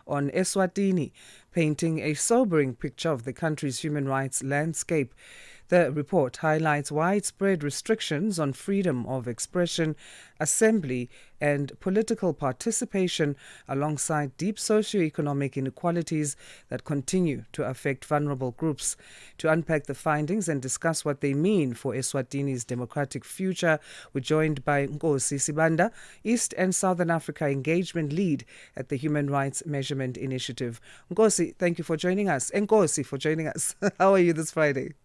on eSwatini, painting a sobering picture of the country's human rights landscape. The report highlights widespread restrictions on freedom of expression, assembly, and political participation, alongside deep socio-economic inequalities that continue to affect vulnerable groups. To unpack the findings and discuss what they mean for eSwatini's democratic future, we're joined by Nkosi Sibanda, East and Southern Africa Engagement Lead at the Human Rights Measurement Initiative. Nkosi, thank you for joining us. Nkosi for joining us. How are you this Friday?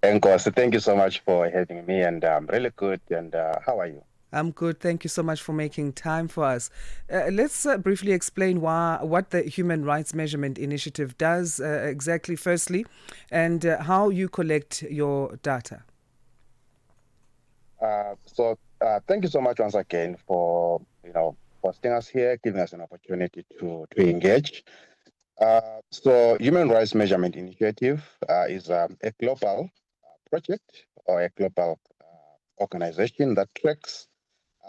Nkosi, thank you so much for having me, and I'm really good. And how are you? I'm good. Thank you so much for making time for us. Let's briefly explain what the Human Rights Measurement Initiative does exactly, firstly, and how you collect your data. Thank you so much once again for hosting us here, giving us an opportunity to engage. Human Rights Measurement Initiative is a global project or a global organization that tracks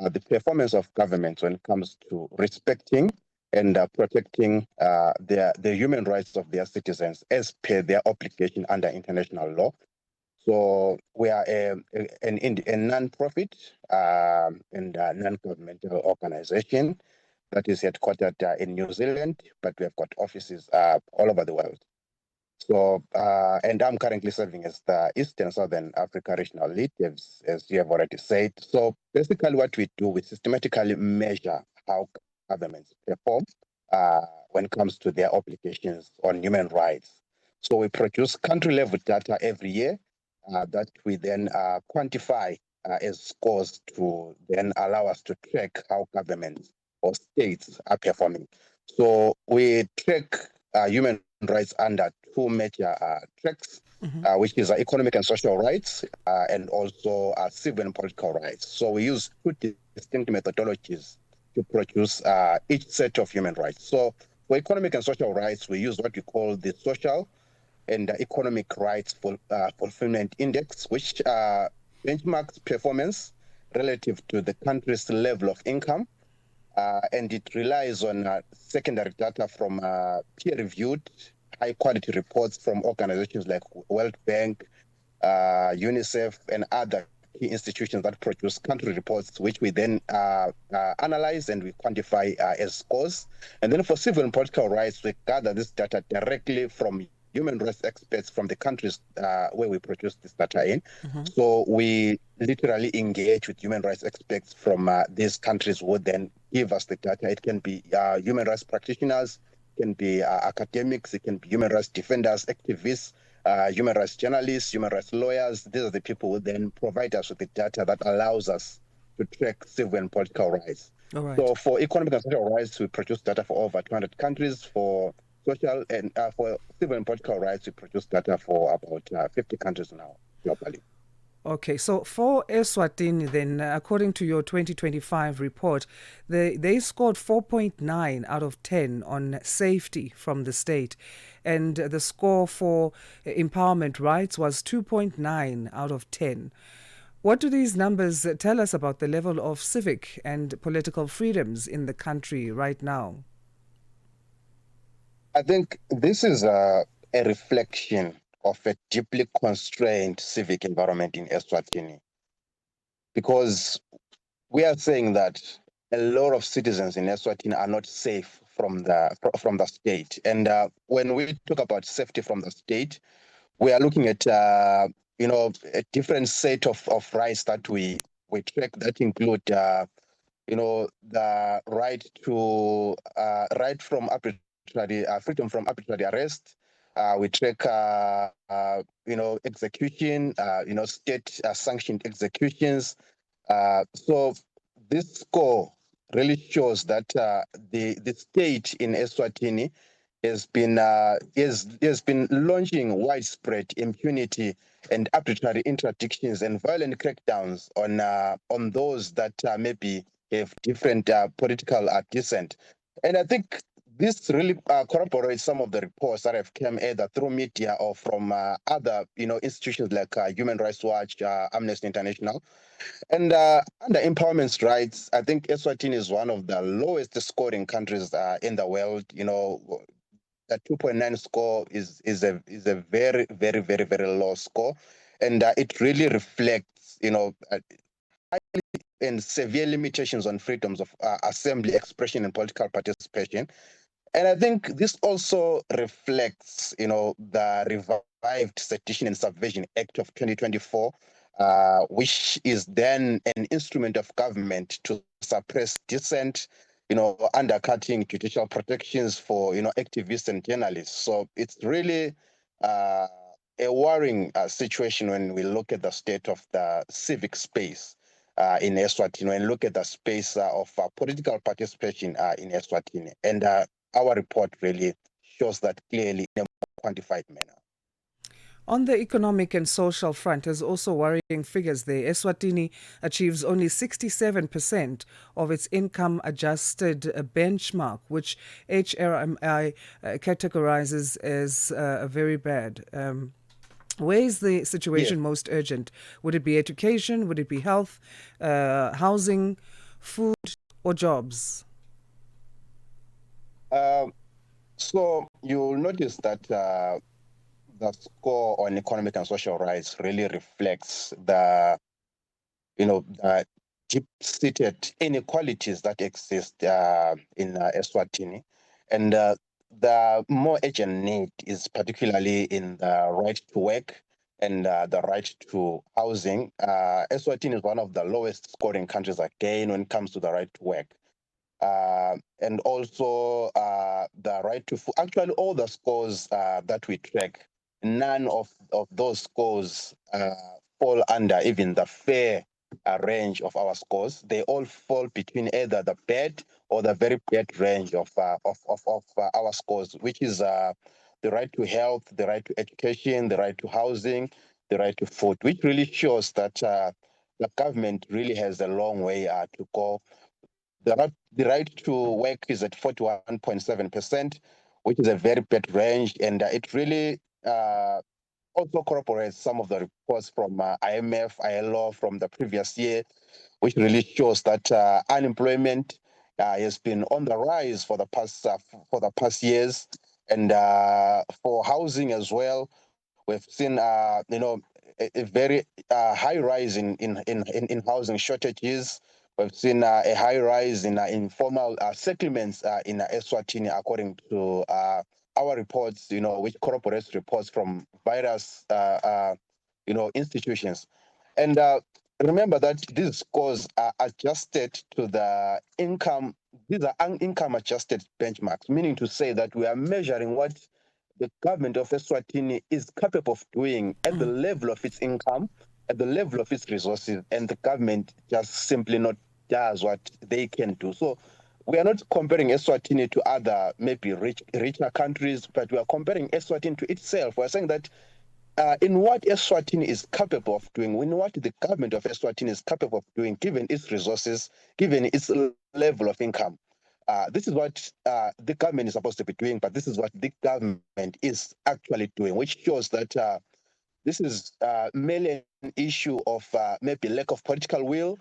the performance of governments when it comes to respecting and protecting the human rights of their citizens as per their obligation under international law. So we are a non-profit and non-governmental organization that is headquartered in New Zealand, but we have got offices all over the world. And I'm currently serving as the East and Southern Africa Regional Lead, as you have already said. So basically what we do, we systematically measure how governments perform when it comes to their obligations on human rights. So we produce country-level data every year that we then quantify as scores to then allow us to track how governments or states are performing. So we track human rights under two major tracks, which is economic and social rights and also civil and political rights. So we use two distinct methodologies to produce each set of human rights. So for economic and social rights, we use what we call the social and economic rights fulfillment index, which benchmarks performance relative to the country's level of income. And it relies on secondary data from peer-reviewed, high-quality reports from organizations like World Bank, UNICEF, and other key institutions that produce country reports, which we then analyze and we quantify as scores. And then for civil and political rights, we gather this data directly from human rights experts from the countries where we produce this data in. So we literally engage with human rights experts from these countries who would then give us the data. It can be human rights practitioners, it can be academics, it can be human rights defenders, activists, human rights journalists, human rights lawyers. These are the people who then provide us with the data that allows us to track civil and political rights. All So right. for economic and social rights, we produce data for over 200 countries. For social and for civil and political rights, we produce data for about 50 countries now globally. Okay, so for eSwatini, then, according to your 2025 report, they scored 4.9 out of 10 on safety from the state, and the score for empowerment rights was 2.9 out of 10. What do these numbers tell us about the level of civic and political freedoms in the country right now? I think this is a reflection of a deeply constrained civic environment in Eswatini, because we are saying that a lot of citizens in Eswatini are not safe from the state. And when we talk about safety from the state, we are looking at a different set of rights that we track that include the right to right from arbitrary freedom from arbitrary arrest. We track execution, state sanctioned executions. So this score really shows that the state in Eswatini has been launching widespread impunity and arbitrary interdictions and violent crackdowns on those that maybe have different political dissent. And I think this really corroborates some of the reports that have come either through media or from other, institutions like Human Rights Watch, Amnesty International. And under empowerment rights, I think Eswatini is one of the lowest scoring countries in the world. The 2.9 score is a very, very, very, very low score, and it really reflects, and severe limitations on freedoms of assembly, expression, and political participation. And I think this also reflects, the revived Sedition and Subversion Act of 2024, which is then an instrument of government to suppress dissent, undercutting judicial protections for, activists and journalists. So it's really a worrying situation when we look at the state of the civic space in Eswatini and look at the space of political participation in Eswatini. And our report really shows that clearly in a more quantified manner. On the economic and social front, there's also worrying figures there. Eswatini achieves only 67% of its income adjusted benchmark, which HRMI categorizes as very bad. Where is the situation Yes. most urgent? Would it be education? Would it be health, housing, food, or jobs? So you'll notice that the score on economic and social rights really reflects the deep-seated inequalities that exist in Eswatini, and the more urgent need is particularly in the right to work and the right to housing. Eswatini is one of the lowest scoring countries again when it comes to the right to work. And also the right to food. Actually, all the scores that we track, none of those scores fall under even the fair range of our scores. They all fall between either the bad or the very bad range of our scores, which is the right to health, the right to education, the right to housing, the right to food, which really shows that the government really has a long way to go. The right to work is at 41.7%, which is a very bad range, and it really also corroborates some of the reports from IMF, ILO from the previous year, which really shows that unemployment has been on the rise for the past years, and for housing as well, we've seen a very high rise in housing shortages. We've seen a high rise in informal settlements in Eswatini, according to our reports, which corroborates reports from various, institutions. And remember that these scores are adjusted to the income. These are income adjusted benchmarks, meaning to say that we are measuring what the government of Eswatini is capable of doing at the level of its income, at the level of its resources, and the government just simply not does what they can do. So we are not comparing Eswatini to other maybe richer countries, but we are comparing Eswatini to itself. We're saying that in what Eswatini is capable of doing, in what the government of Eswatini is capable of doing, given its resources, given its level of income. This is what the government is supposed to be doing, but this is what the government is actually doing, which shows that this is merely an issue of maybe lack of political will,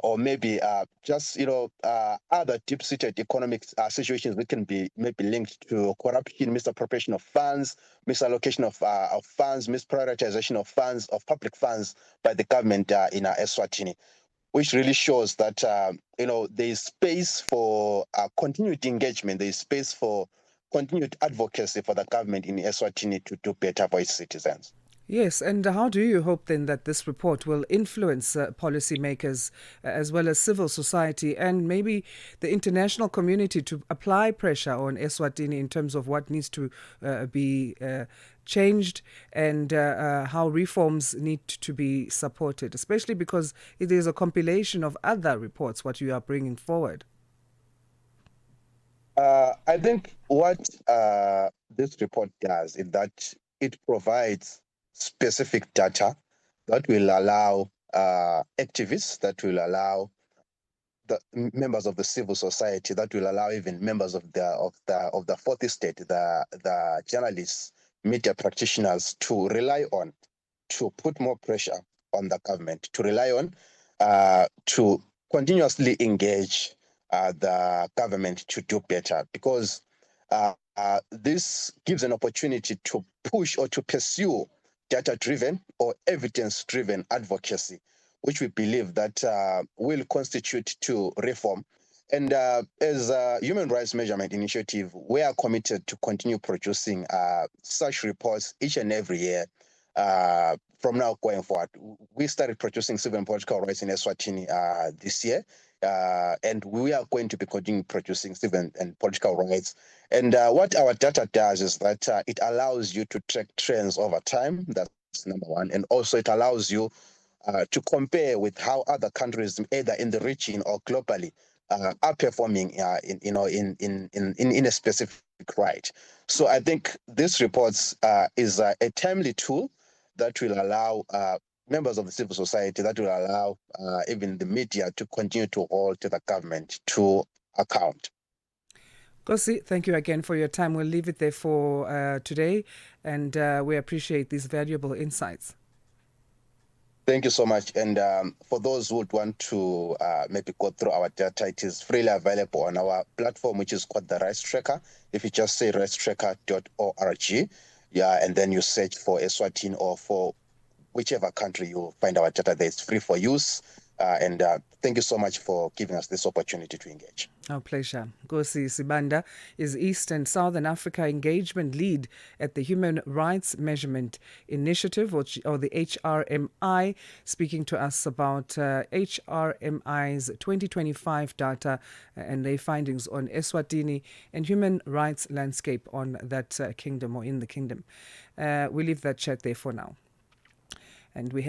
or maybe just other deep-seated economic situations that can be maybe linked to corruption, misappropriation of funds, misallocation of funds, misprioritization of funds, of public funds by the government in Eswatini, which really shows that there is space for continued engagement, there is space for continued advocacy for the government in Eswatini to do better for its citizens. Yes, and how do you hope then that this report will influence policymakers as well as civil society and maybe the international community to apply pressure on Eswatini in terms of what needs to be changed and how reforms need to be supported, especially because it is a compilation of other reports, what you are bringing forward? I think what this report does is that it provides specific data that will allow activists, that will allow the members of the civil society, that will allow even members of the fourth estate, the journalists, media practitioners, to rely on, to put more pressure on the government, to rely on, to continuously engage the government to do better, because this gives an opportunity to push or to pursue data-driven or evidence-driven advocacy, which we believe that will constitute to reform. And as a Human Rights Measurement Initiative, we are committed to continue producing such reports each and every year from now going forward. We started producing civil and political rights in eSwatini this year, and we are going to be continuing producing civil and political rights. And what our data does is that it allows you to track trends over time. That's number one. And also it allows you to compare with how other countries, either in the region or globally, are performing in a specific right. So I think this reports is a timely tool that will allow members of the civil society, that will allow even the media to continue to hold the government to account. Nkosi, thank you again for your time. We'll leave it there for today, and we appreciate these valuable insights. Thank you so much. And for those who would want to maybe go through our data, it is freely available on our platform, which is called the Rights Tracker. If you just say rights-tracker.org, yeah, and then you search for eSwatini or for whichever country you find our data there, it's free for use. And thank you so much for giving us this opportunity to engage. Our pleasure. Nkosi Sibanda is East and Southern Africa Engagement Lead at the Human Rights Measurement Initiative, or the HRMI, speaking to us about HRMI's 2025 data and their findings on eSwatini and human rights landscape on that kingdom, or in the kingdom. We leave that chat there for now. And we